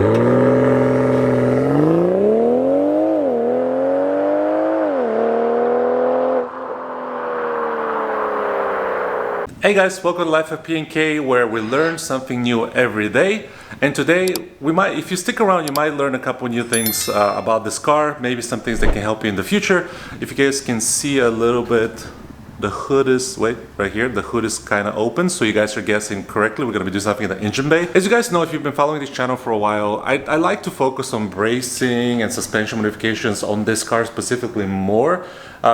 Hey guys, welcome to Life of P&K, where we learn something new every day. And today, if you stick around, you might learn a couple new things about this car, maybe some things that can help you in the future. If you guys can see a little bit, the hood is, right here, the hood is kind of open, so you guys are guessing correctly. We're going to be doing something in the engine bay. As you guys know, if you've been following this channel for a while, I like to focus on bracing and suspension modifications on this car specifically more.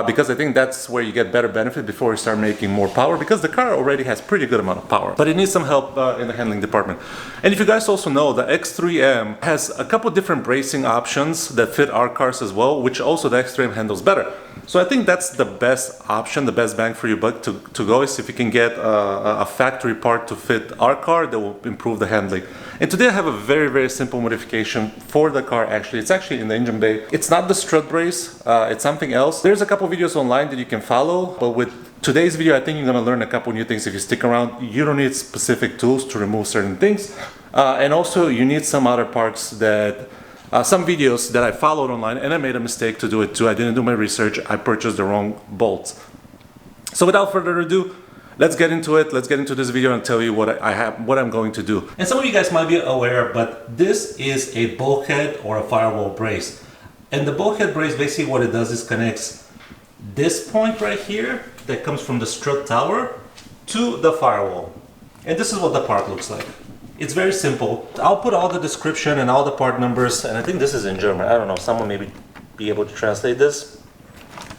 Because I think that's where you get better benefit before you start making more power, because the car already has pretty good amount of power, but it needs some help in the handling department. And if you guys also know, the X3M has a couple different bracing options that fit our cars as well, which also the X3M handles better. So I think that's the best option, the best bang for your buck to go, is if you can get a factory part to fit our car that will improve the handling. And today I have a very, very simple modification for the car. It's actually in the engine bay. It's not the strut brace, it's something else. There's a couple videos online that you can follow, but with today's video, I think you're gonna learn a couple new things if you stick around. You don't need specific tools to remove certain things. And also you need some other parts that, some videos that I followed online, and I made a mistake to do it too. I didn't do my research, I purchased the wrong bolts. So without further ado, let's get into it. Let's get into this video and tell you what I'm going to do. And some of you guys might be aware, but this is a bulkhead or a firewall brace. And the bulkhead brace, basically what it does is connects this point right here that comes from the strut tower to the firewall. And this is what the part looks like. It's very simple. I'll put all the description and all the part numbers, and I think this is in German. I don't know, someone maybe be able to translate this.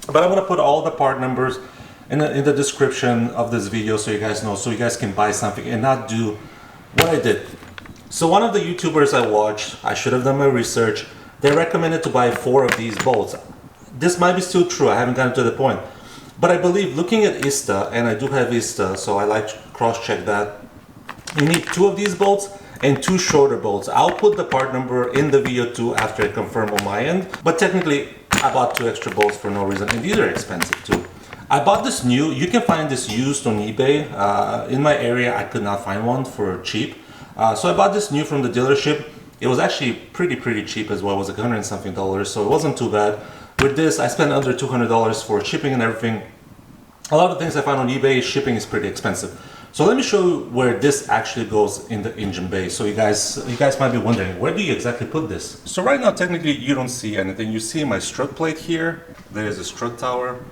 But I'm gonna put all the part numbers in the description of this video so you guys know, so you guys can buy something and not do what I did. So one of the YouTubers I watched, I should have done my research, they recommended to buy 4 of these bolts. This might be still true, I haven't gotten to the point. But I believe, looking at ISTA, and I do have ISTA, so I like to cross-check that, you need 2 of these bolts and 2 shorter bolts. I'll put the part number in the video too after I confirm on my end. But technically, I bought 2 extra bolts for no reason, and these are expensive too. I bought this new. You can find this used on eBay. In my area, I could not find one for cheap. So I bought this new from the dealership. It was actually pretty cheap as well. It was like $100 and something, so it wasn't too bad. With this, I spent under $200 for shipping and everything. A lot of things I found on eBay, shipping is pretty expensive. So let me show you where this actually goes in the engine bay. So you guys might be wondering, where do you exactly put this? So right now, technically, you don't see anything. You see my strut plate here. There is a strut tower.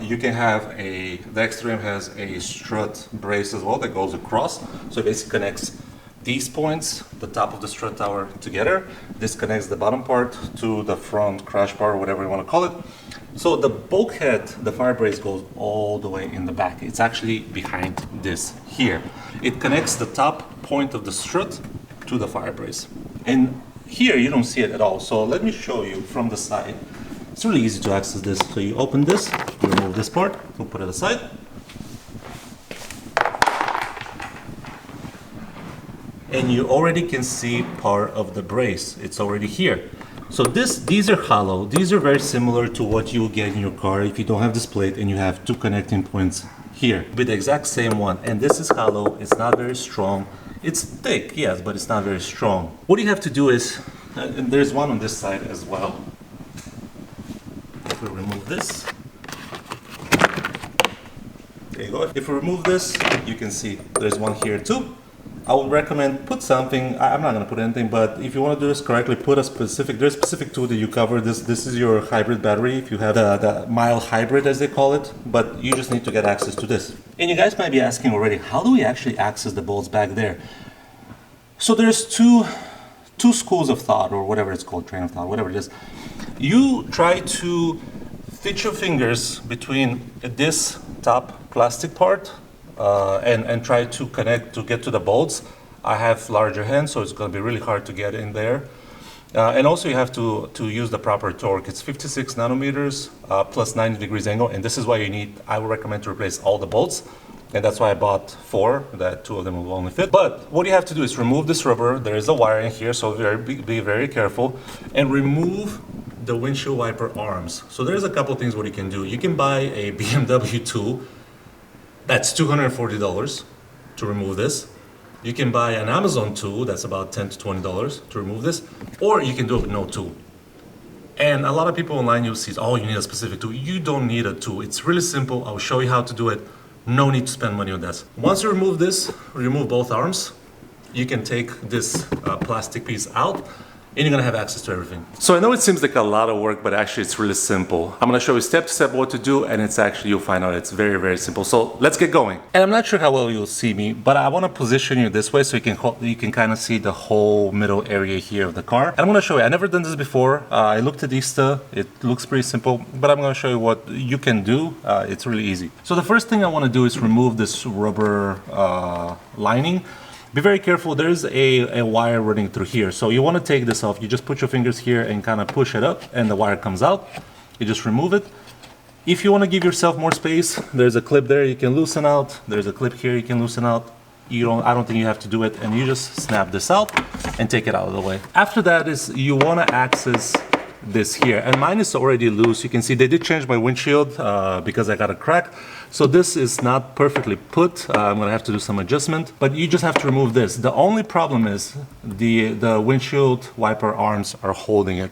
You can have the X3M has a strut brace as well that goes across. So it basically connects these points, the top of the strut tower, together. This connects the bottom part to the front crash bar, whatever you want to call it. So the bulkhead, the fire brace, goes all the way in the back. It's actually behind this here. It connects the top point of the strut to the fire brace. And here you don't see it at all. So let me show you from the side. It's really easy to access this. So you open this, you remove this part, we'll put it aside. And you already can see part of the brace. It's already here. So these are hollow. These are very similar to what you will get in your car if you don't have this plate and you have 2 connecting points here with the exact same one. And this is hollow. It's not very strong. It's thick, yes, but it's not very strong. What you have to do is, and there's one on this side as well. If we remove this, there you go. If we remove this, you can see there's one here too. I would recommend put something. I'm not going to put anything, but if you want to do this correctly, put there's a specific tool that you cover. This is your hybrid battery, if you have the mild hybrid as they call it, but you just need to get access to this. And you guys might be asking already, how do we actually access the bolts back there? So there's two schools of thought, or whatever it's called, train of thought, whatever it is. You try to fit your fingers between this top plastic part and try to connect to get to the bolts. I have larger hands, so it's going to be really hard to get in there. And also you have to use the proper torque. It's 56 nanometers plus 90 degrees angle, and this is why I would recommend to replace all the bolts. And that's why I bought 4, that 2 of them will only fit. But what you have to do is remove this rubber. There is a wire in here, so be very careful. And remove the windshield wiper arms. So there's a couple things what you can do. You can buy a BMW tool. That's $240 to remove this. You can buy an Amazon tool that's about $10 to $20 to remove this, or you can do it with no tool. And a lot of people online you'll see, oh, you need a specific tool. You don't need a tool. It's really simple. I'll show you how to do it. No need to spend money on this. Once you remove this, remove both arms, you can take this plastic piece out, and you're gonna have access to everything. So I know it seems like a lot of work, but actually it's really simple. I'm gonna show you step to step what to do, and it's actually, you'll find out it's very, very simple. So let's get going. And I'm not sure how well you'll see me, but I wanna position you this way so you can kind of see the whole middle area here of the car. And I'm gonna show you, I've never done this before. I looked at Insta, it looks pretty simple, but I'm gonna show you what you can do. It's really easy. So the first thing I wanna do is remove this rubber lining. Be very careful, there's a wire running through here. So you want to take this off. You just put your fingers here and kind of push it up and the wire comes out. You just remove it. If you want to give yourself more space, there's a clip there you can loosen out. There's a clip here you can loosen out. I don't think you have to do it, and you just snap this out and take it out of the way. After that is you want to access this here, and mine is already loose. You can see they did change my windshield because I got a crack. So this is not perfectly put. I'm gonna have to do some adjustment, but you just have to remove this. The only problem is the windshield wiper arms are holding it.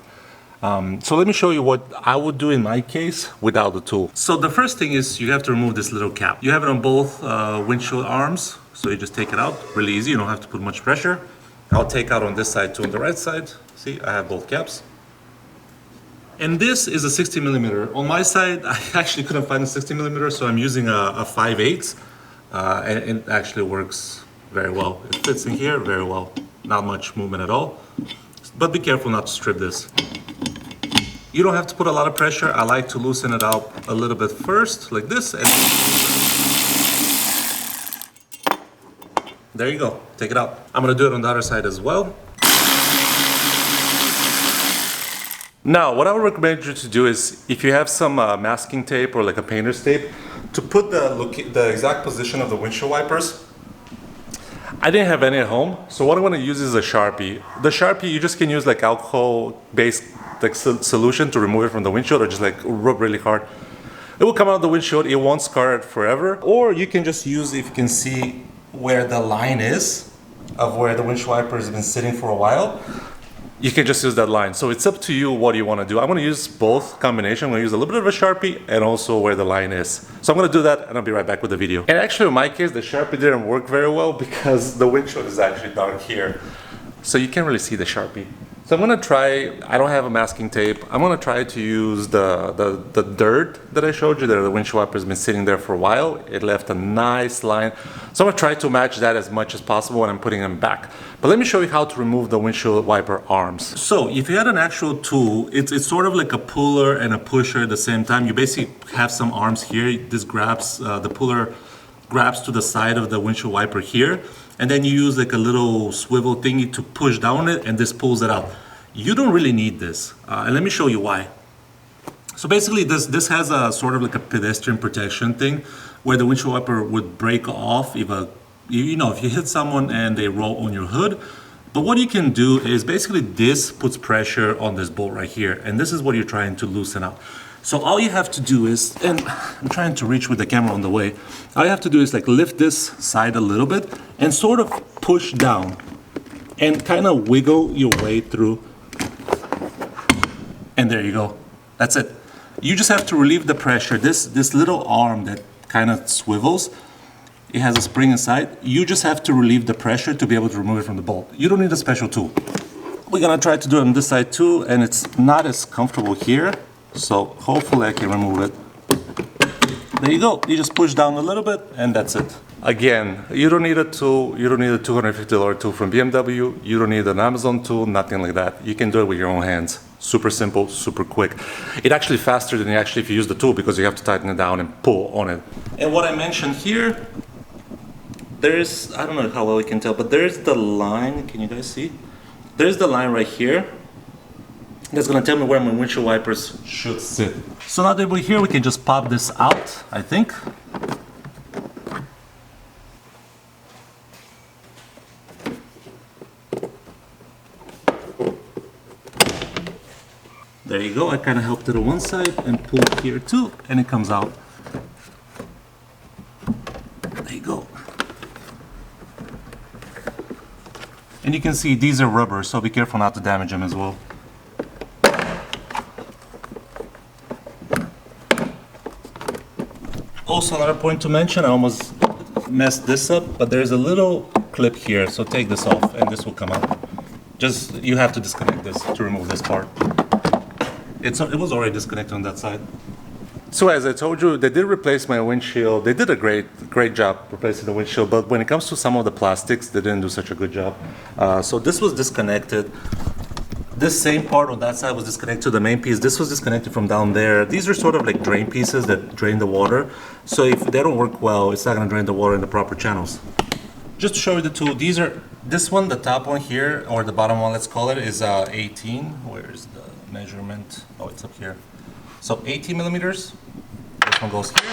So let me show you what I would do in my case without the tool. So the first thing is you have to remove this little cap. You have it on both windshield arms, so you just take it out. Really easy, you don't have to put much pressure. I'll take out on this side too, on the right side. See, I have both caps. And this is a 60mm. On my side, I actually couldn't find a 60mm, so I'm using a 5/8, and it actually works very well. It fits in here very well. Not much movement at all. But be careful not to strip this. You don't have to put a lot of pressure. I like to loosen it out a little bit first, like this. And there you go. Take it out. I'm gonna do it on the other side as well. Now, what I would recommend you to do is, if you have some masking tape or like a painter's tape, to put the exact position of the windshield wipers. I didn't have any at home, so what I'm going to use is a Sharpie. The Sharpie, you just can use like alcohol-based like solution to remove it from the windshield, or just like rub really hard. It will come out of the windshield, it won't scar it forever. Or you can just use, if you can see where the line is, of where the windshield wiper has been sitting for a while, you can just use that line. So it's up to you what you want to do. I'm going to use both combination. I'm going to use a little bit of a Sharpie and also where the line is. So I'm going to do that and I'll be right back with the video. And actually in my case, the Sharpie didn't work very well because the windshield is actually dark here. So you can't really see the Sharpie. So I'm going to try, I don't have a masking tape. I'm going to try to use the dirt that I showed you there. The windshield wiper has been sitting there for a while. It left a nice line. So I'm going to try to match that as much as possible when I'm putting them back. But let me show you how to remove the windshield wiper arms. So if you had an actual tool, it's sort of like a puller and a pusher at the same time. You basically have some arms here. This grabs, the puller grabs to the side of the windshield wiper here. And then you use like a little swivel thingy to push down it, and this pulls it out. You don't really need this, and let me show you why. So basically this has a sort of like a pedestrian protection thing where the windshield wiper would break off if if you hit someone and they roll on your hood. But what you can do is basically this puts pressure on this bolt right here, and this is what you're trying to loosen out. So all you have to do is, and I'm trying to reach with the camera on the way, all you have to do is like lift this side a little bit and sort of push down and kind of wiggle your way through. And there you go. That's it. You just have to relieve the pressure. This little arm that kind of swivels, it has a spring inside. You just have to relieve the pressure to be able to remove it from the bolt. You don't need a special tool. We're gonna try to do it on this side too, and it's not as comfortable here. So hopefully I can remove it. There you go. You just push down a little bit and that's it. Again, you don't need a tool. You don't need a $250 tool from BMW. You don't need an Amazon tool, nothing like that. You can do it with your own hands. Super simple, super quick. It's actually faster than if you use the tool because you have to tighten it down and pull on it. And what I mentioned here, there's, I don't know how well you can tell, but there's the line. Can you guys see? There's the line right here. That's gonna tell me where my windshield wipers should sit. So now that we're here, we can just pop this out, I think. There you go, I kind of helped it on one side and pulled here too, and it comes out. There you go. And you can see these are rubber, so be careful not to damage them as well. Also, another point to mention, I almost messed this up, but there's a little clip here, so take this off and this will come out. Just, you have to disconnect this to remove this part. It was already disconnected on that side. So as I told you, they did replace my windshield. They did a great job replacing the windshield, but when it comes to some of the plastics, they didn't do such a good job. So this was disconnected. This same part on that side was disconnected to the main piece. This was disconnected from down there. These are sort of like drain pieces that drain the water. So if they don't work well, it's not gonna drain the water in the proper channels. Just to show you the two, these are, this one, the top one here, or the bottom one, let's call it, is 18. Where's the measurement? Oh, it's up here. So 18 millimeters. This one goes here.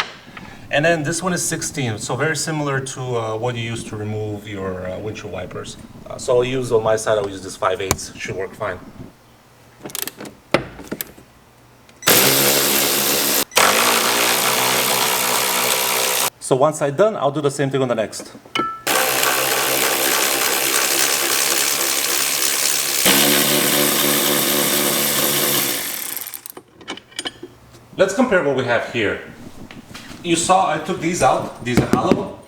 And then this one is 16, so very similar to what you use to remove your windshield wipers. So I'll use, on my side, I'll use this 5/8, should work fine. So once I'm done, I'll do the same thing on the next. Let's compare what we have here. You saw I took these out. These are hollow,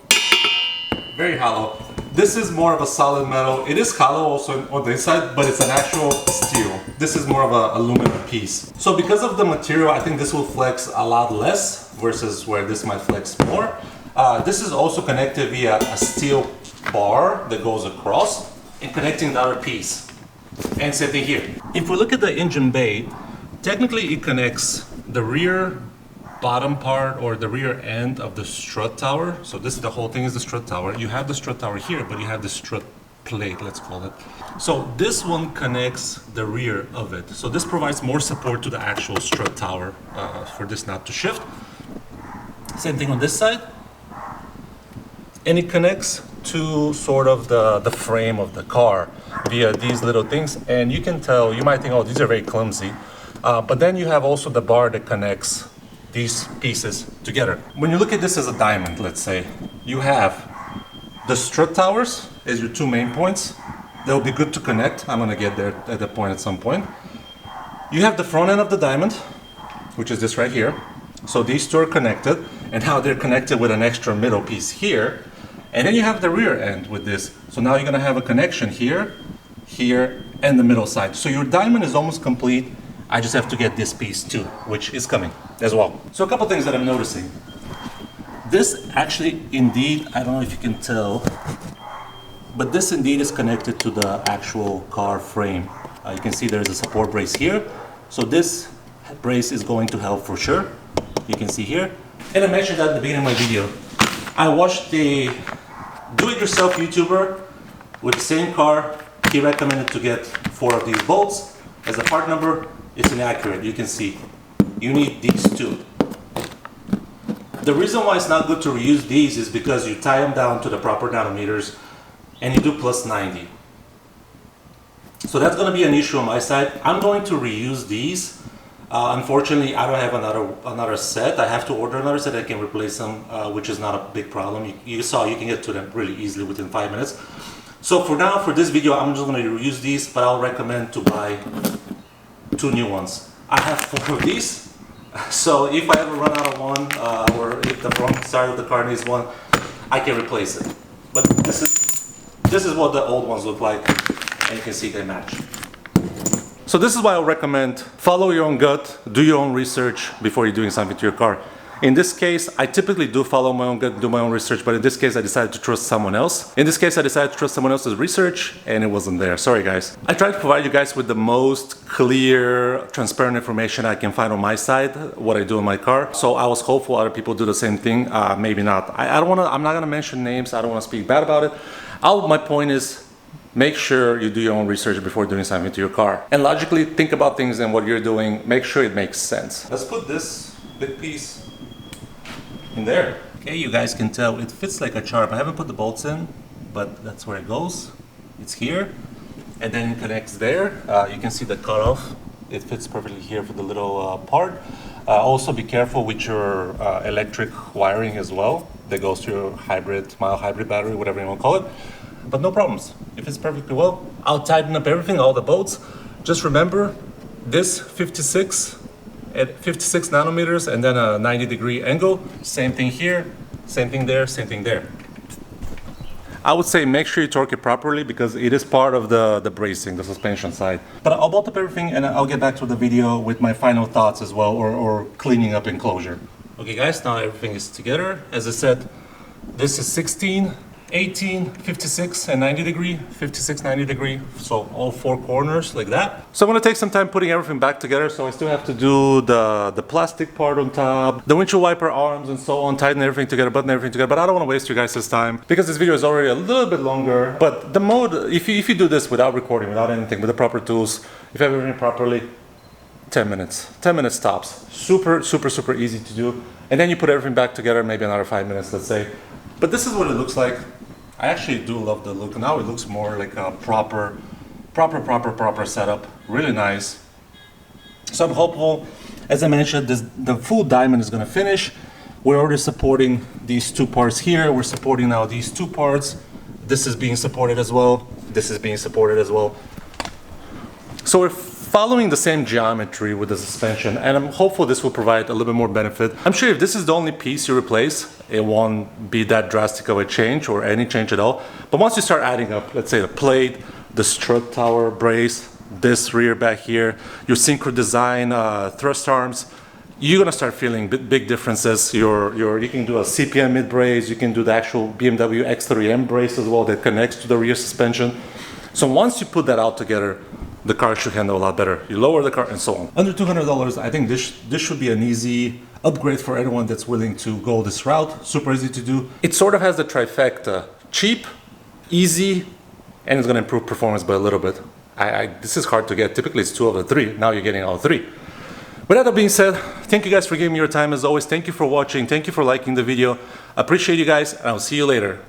very hollow. This is more of a solid metal. It is hollow also on this side, but it's an actual steel. This is more of an aluminum piece. So because of the material, I think this will flex a lot less versus where this might flex more. This is also connected via a steel bar that goes across and connecting the other piece. And same thing here. If we look at the engine bay, technically it connects the rear bottom part or the rear end of the strut tower. So this is the whole thing, is the strut tower. You have the strut tower here, but you have the strut plate, let's call it. So this one connects the rear of it. So this provides more support to the actual strut tower for this not to shift. Same thing on this side. And it connects to sort of the frame of the car via these little things. And you can tell, you might think, oh, these are very clumsy. But then you have also the bar that connects these pieces together. When you look at this as a diamond, let's say, you have the strut towers as your two main points. They'll be good to connect. I'm gonna get there at that point at some point. You have the front end of the diamond, which is this right here. So these two are connected, and how they're connected with an extra middle piece here. And then you have the rear end with this. So now you're gonna have a connection here, here, and the middle side. So your diamond is almost complete. I just have to get this piece too, which is coming as well. So a couple things that I'm noticing. This actually, indeed, I don't know if you can tell, but this indeed is connected to the actual car frame. You can see there's a support brace here. So this brace is going to help for sure. You can see here. And I mentioned that at the beginning of my video. I watched the do-it-yourself YouTuber with the same car. He recommended to get 4 of these bolts. As a part number, it's inaccurate. You can see you need these 2. The reason why it's not good to reuse these is because you tie them down to the proper nanometers and you do plus 90. So that's going to be an issue on my side. I'm going to reuse these. Unfortunately, I don't have another set. I have to order another set. I can replace them, which is not a big problem. You saw you can get to them really easily within 5 minutes. So for now, for this video, I'm just going to reuse these, but I'll recommend to buy 2 new ones. I have 4 of these, so if I ever run out of one, or if the front side of the car needs one, I can replace it. But this is what the old ones look like, and you can see they match. So this is why I recommend follow your own gut, do your own research before you're doing something to your car. In this case, I typically do follow my own gut, do my own research, but in this case I decided to trust someone else. In this case I decided to trust someone else's research, and it wasn't there. Sorry guys. I tried to provide you guys with the most clear, transparent information I can find on my side, what I do in my car. So I was hopeful other people do the same thing. Maybe not. I'm not gonna mention names, I don't wanna speak bad about it. My point is, make sure you do your own research before doing something to your car. And logically think about things and what you're doing, make sure it makes sense. Let's put this big piece in there. Okay, you guys can tell it fits like a charm. I haven't put the bolts in, but that's where it goes. It's here, and then it connects there. You can see the cutoff. It fits perfectly here for the little part. Also be careful with your electric wiring as well. That goes to your hybrid, mild hybrid battery, whatever you want to call it. but no problems. If it's perfectly well, I'll tighten up everything, all the bolts. Just remember this 56 at 56 nanometers and then a 90-degree angle. Same thing here, same thing there, same thing there. I would say make sure you torque it properly because it is part of the bracing, the suspension side. But I'll bolt up everything and I'll get back to the video with my final thoughts as well, or cleaning up enclosure. Okay guys, now everything is together. As I said, this is 16, 18, 56 and 90 degree, 56, 90 degree. So all four corners like that. So I'm gonna take some time putting everything back together. So I still have to do the plastic part on top, the windshield wiper arms and so on, tighten everything together, button everything together. But I don't wanna waste you guys' time because this video is already a little bit longer. But the mode, if you do this without recording, without anything, with the proper tools, if you have everything properly, 10 minutes tops. Super easy to do. And then you put everything back together, maybe another 5 minutes, let's say. But this is what it looks like. I actually do love the look. Now it looks more like a proper setup. Really nice. So I'm hopeful. As I mentioned, the full diamond is gonna finish. We're already supporting these two parts here. We're supporting now these two parts. This is being supported as well. This is being supported as well. So we're following the same geometry with the suspension, and I'm hopeful this will provide a little bit more benefit. I'm sure if this is the only piece you replace, it won't be that drastic of a change or any change at all. But once you start adding up, let's say the plate, the strut tower brace, this rear back here, your synchro design, thrust arms, you're gonna start feeling big differences. You can do a CPM mid brace, you can do the actual BMW X3 M brace as well that connects to the rear suspension. So once you put that all together, the car should handle a lot better. You lower the car and so on. Under $200, I think this should be an easy upgrade for anyone that's willing to go this route. Super easy to do. It sort of has the trifecta: cheap, easy, and it's gonna improve performance by a little bit. This is hard to get. Typically it's 2 of the 3. Now you're getting all 3. With that being said, thank you guys for giving me your time as always. Thank you for watching. Thank you for liking the video. Appreciate you guys, and I'll see you later.